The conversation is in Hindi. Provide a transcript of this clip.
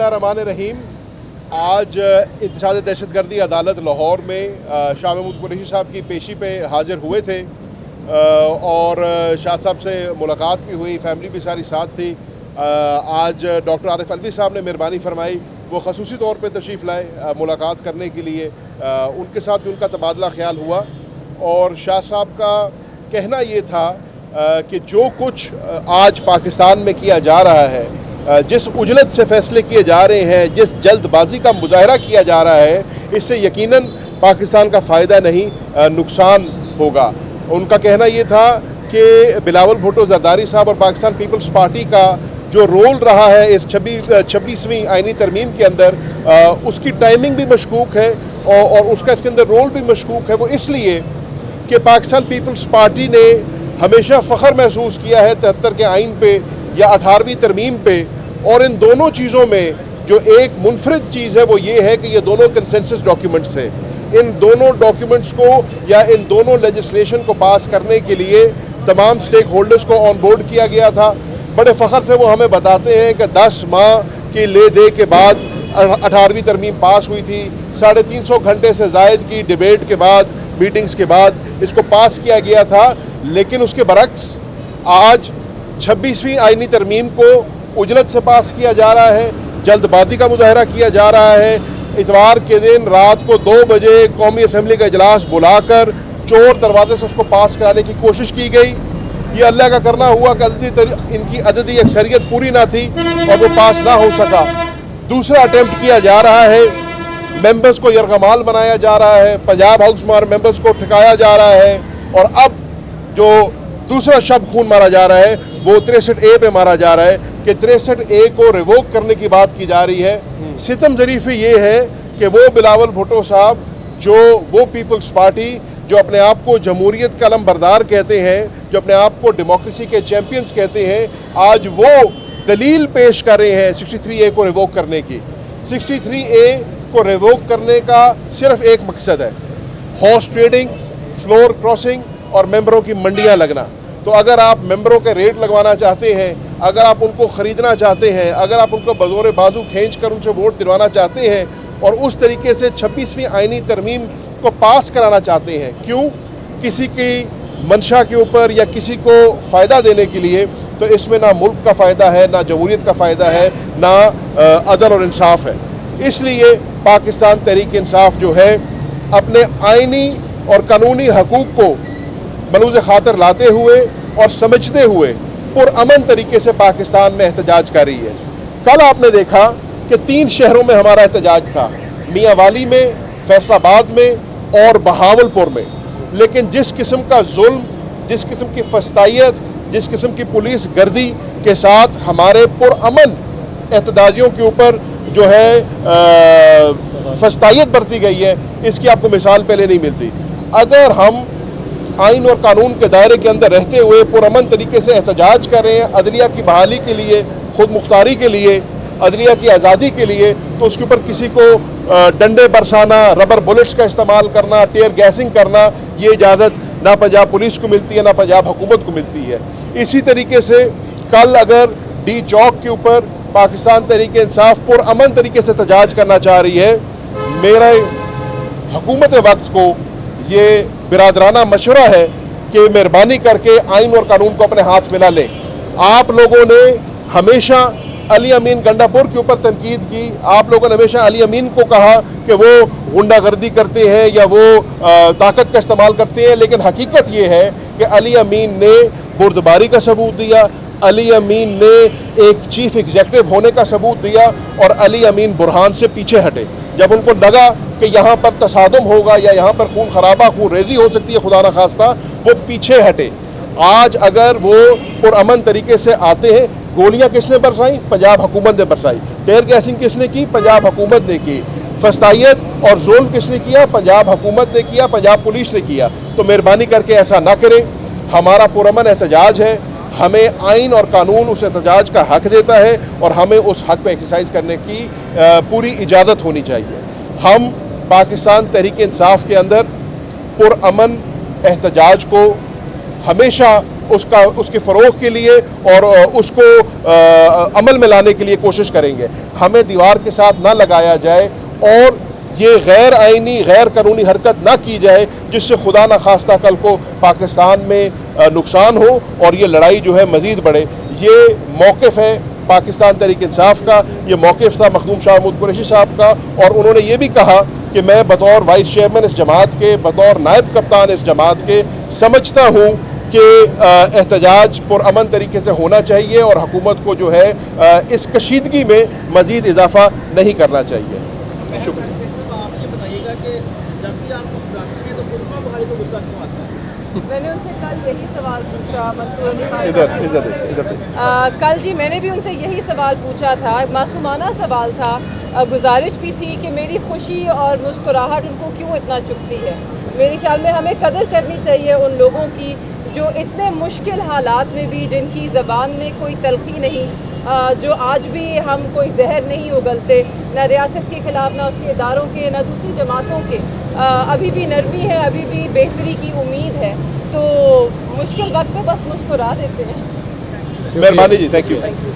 बिस्मिल्लाहिर्रहमानिर्रहीम। आज इत्तेशाद दहशतगर्दी अदालत लाहौर में शाह महमूद कुरैशी साहब की पेशी पे हाज़िर हुए थे और शाह साहब से मुलाकात भी हुई, फैमिली भी सारी साथ थी। आज डॉक्टर आरिफ अलवी साहब ने मेहरबानी फरमाई, वो खसूसी तौर पे तशरीफ़ लाए मुलाकात करने के लिए। उनके साथ भी उनका तबादला ख्याल हुआ और शाह साहब का कहना ये था कि जो कुछ आज पाकिस्तान में किया जा रहा है, जिस उजलत से फैसले किए जा रहे हैं, जिस जल्दबाजी का मुजाहरा किया जा रहा है, इससे यकीनन पाकिस्तान का फ़ायदा नहीं नुकसान होगा। उनका कहना ये था कि बिलावल भुट्टो जरदारी साहब और पाकिस्तान पीपल्स पार्टी का जो रोल रहा है इस 26वीं आइनी तरमीम के अंदर, उसकी टाइमिंग भी मशकूक है और उसका इसके अंदर रोल भी मशकूक है। वो इसलिए कि पाकिस्तान पीपल्स पार्टी ने हमेशा फ़ख्र महसूस किया है 73 के आइन पे या 18वीं तरमीम पे, और इन दोनों चीज़ों में जो एक मुनफरिद चीज़ है वो ये है कि ये दोनों कंसेंसस डॉक्यूमेंट्स हैं। इन दोनों डॉक्यूमेंट्स को या इन दोनों लेजिस्लेशन को पास करने के लिए तमाम स्टेक होल्डर्स को ऑन बोर्ड किया गया था। बड़े फ़ख्र से वो हमें बताते हैं कि 10 माह की ले दे के बाद 18वीं तरमीम पास हुई थी। 350 घंटे से ज़ायद की डिबेट के बाद, मीटिंग्स के बाद इसको पास किया गया था। लेकिन उसके बरक्स आज 26वीं आइनी तरमीम को उजलत से पास किया जा रहा है, जल्दबाजी का मुजाहरा किया जा रहा है। इतवार के दिन रात को 2 बजे कौमी असम्बली का इजलास बुलाकर चोर दरवाजे से उसको पास कराने की कोशिश की गई। ये अल्लाह का करना हुआ कि इनकी अददी अक्सरियत पूरी ना थी और वो पास ना हो सका। दूसरा अटेम्प्ट किया जा रहा है, मेंबर्स को यरगमाल बनाया जा रहा है, पंजाब हाउस मार मेंबर्स को ठिकाया जा रहा है, और अब जो दूसरा शब खून मारा जा रहा है वो 63A पे मारा जा रहा है कि 63A को रिवोक करने की बात की जा रही है। सितम ज़रीफ़ी ये है कि वो बिलावल भुट्टो साहब, जो वो पीपल्स पार्टी जो अपने आप को जमहूरियत का अलम बरदार कहते हैं, जो अपने आप को डेमोक्रेसी के चैम्पियंस कहते हैं, आज वो दलील पेश कर रहे हैं 63A को रिवोक करने की। 63A को रिवोक करने का सिर्फ एक मकसद है, हॉर्स ट्रेडिंग, फ्लोर क्रॉसिंग और मेंबरों की मंडियां लगना। तो अगर आप मेंबरों के रेट लगवाना चाहते हैं, अगर आप उनको ख़रीदना चाहते हैं, अगर आप उनको बज़ोर बाजू खींच कर उनसे वोट दिलवाना चाहते हैं और उस तरीके से 26वीं आइनी तरमीम को पास कराना चाहते हैं, क्यों, किसी की मंशा के ऊपर या किसी को फ़ायदा देने के लिए, तो इसमें ना मुल्क का फ़ायदा है, ना जमहूरियत का फ़ायदा है, ना अदल और इंसाफ है। इसलिए पाकिस्तान तहरीक इंसाफ जो है अपने आइनी और कानूनी हकूक़ को मलूज़ ख़ातर लाते हुए और समझते हुए पुरअमन तरीके से पाकिस्तान में एहतजाज कर रही है। कल आपने देखा कि 3 शहरों में हमारा एहतजाज था, मियांवाली में, फैसलाबाद में और बहावलपुर में। लेकिन जिस किस्म का जुल्म, जिस किस्म की फस्तायत, जिस किस्म की पुलिस गर्दी के साथ हमारे पुरअमन एहतजाजियों के ऊपर जो है फस्तायत बरती गई है, इसकी आपको मिसाल पहले नहीं मिलती। अगर हम आइन और कानून के दायरे के अंदर रहते हुए पुरअमन तरीके से एहतजाज कर रहे हैं अदलिया की बहाली के लिए, खुद मुख्तारी के लिए, अदलिया की आज़ादी के लिए, तो उसके ऊपर किसी को डंडे बरसाना, रबर बुलेट्स का इस्तेमाल करना, टीयर गैसिंग करना, ये इजाज़त ना पंजाब पुलिस को मिलती है, ना पंजाब हुकूमत को मिलती है। इसी तरीके से कल अगर डी चौक के ऊपर पाकिस्तान तहरीक इंसाफ पुरअमन तरीके से एहतजाज करना चाह रही है, मेरा हुकूमत वक्त को ये बिरादराना मशवरा है कि मेहरबानी करके आइन और कानून को अपने हाथ में ना लें। आप लोगों ने हमेशा अली अमीन गंडापुर के ऊपर तनकीद की, आप लोगों ने हमेशा अली अमीन को कहा कि वो गुंडागर्दी करते हैं या वो ताकत का इस्तेमाल करते हैं, लेकिन हकीकत ये है कि अली अमीन ने बुर्दबारी का सबूत दिया, अली अमीन ने एक चीफ एग्जीक्यूटिव होने का सबूत दिया और अली अमीन बुरहान से पीछे हटे। जब उनको लगा कि यहाँ पर तसादुम होगा या यहाँ पर खून खराबा, खून रेजी हो सकती है, खुदा न खास्ता, वो पीछे हटे। आज अगर वो पुरअमन तरीके से आते हैं, गोलियाँ किसने बरसाई? पंजाब हुकूमत ने बरसाई। टेयर गैसिंग किसने की? पंजाब हुकूमत ने की। फस्तायत और जुल्म किसने किया? पंजाब हुकूमत ने किया, पंजाब पुलिस ने किया। तो मेहरबानी करके ऐसा ना करें। हमारा पुरअमन एहतजाज है, हमें आइन और कानून उस एहतजाज का हक देता है और हमें उस हक पर एक्सरसाइज करने की पूरी इजाज़त होनी चाहिए। हम पाकिस्तान तहरीक इंसाफ के अंदर पुरअमन एहतजाज को हमेशा उसके फ़रोग़ के लिए और उसको अमल में लाने के लिए कोशिश करेंगे। हमें दीवार के साथ ना लगाया जाए और ये गैर आइनी गैर कानूनी हरकत ना की जाए जिससे खुदा न खास्ता कल को पाकिस्तान में नुकसान हो और ये लड़ाई जो है मज़ीद बढ़े। ये मौक़िफ़ है पाकिस्तान तहरीक इंसाफ का, ये मौक़िफ़ था मखदूम शाह महमूद कुरैशी साहब का, और उन्होंने ये भी कहा कि मैं बतौर वाइस चेयरमैन इस जमात के, बतौर नायब कप्तान इस जमात के समझता हूँ कि एहतजाज पुरअमन तरीके से होना चाहिए और हुकूमत को जो है इस कशीदगी में मज़ीद इजाफा नहीं करना चाहिए। शुक्रिया। आप ये बताइएगा कि जब भी आप मुस्कुराते हैं तो उस्मा बुखारी को गुस्सा क्यों आता है? मैंने उनसे कल यही सवाल पूछा, मंसूर अली भाई इधर कल जी मैंने भी उनसे यही सवाल पूछा था, मासूमाना सवाल था, गुजारिश भी थी कि मेरी खुशी और मुस्कुराहट उनको क्यों इतना चुभती है। मेरे ख्याल में हमें कदर करनी चाहिए उन लोगों की जो इतने मुश्किल हालात में भी, जिनकी ज़बान में कोई तलखी नहीं, जो आज भी हम कोई जहर नहीं उगलते, न रियासत के ख़िलाफ़, ना उसके इदारों के, ना दूसरी जमातों के, अभी भी नरमी है, अभी भी बेहतरी की उम्मीद है। तो मुश्किल वक्त पे बस मुस्कुरा देते हैं। मेहरबानी जी, थैंक यू।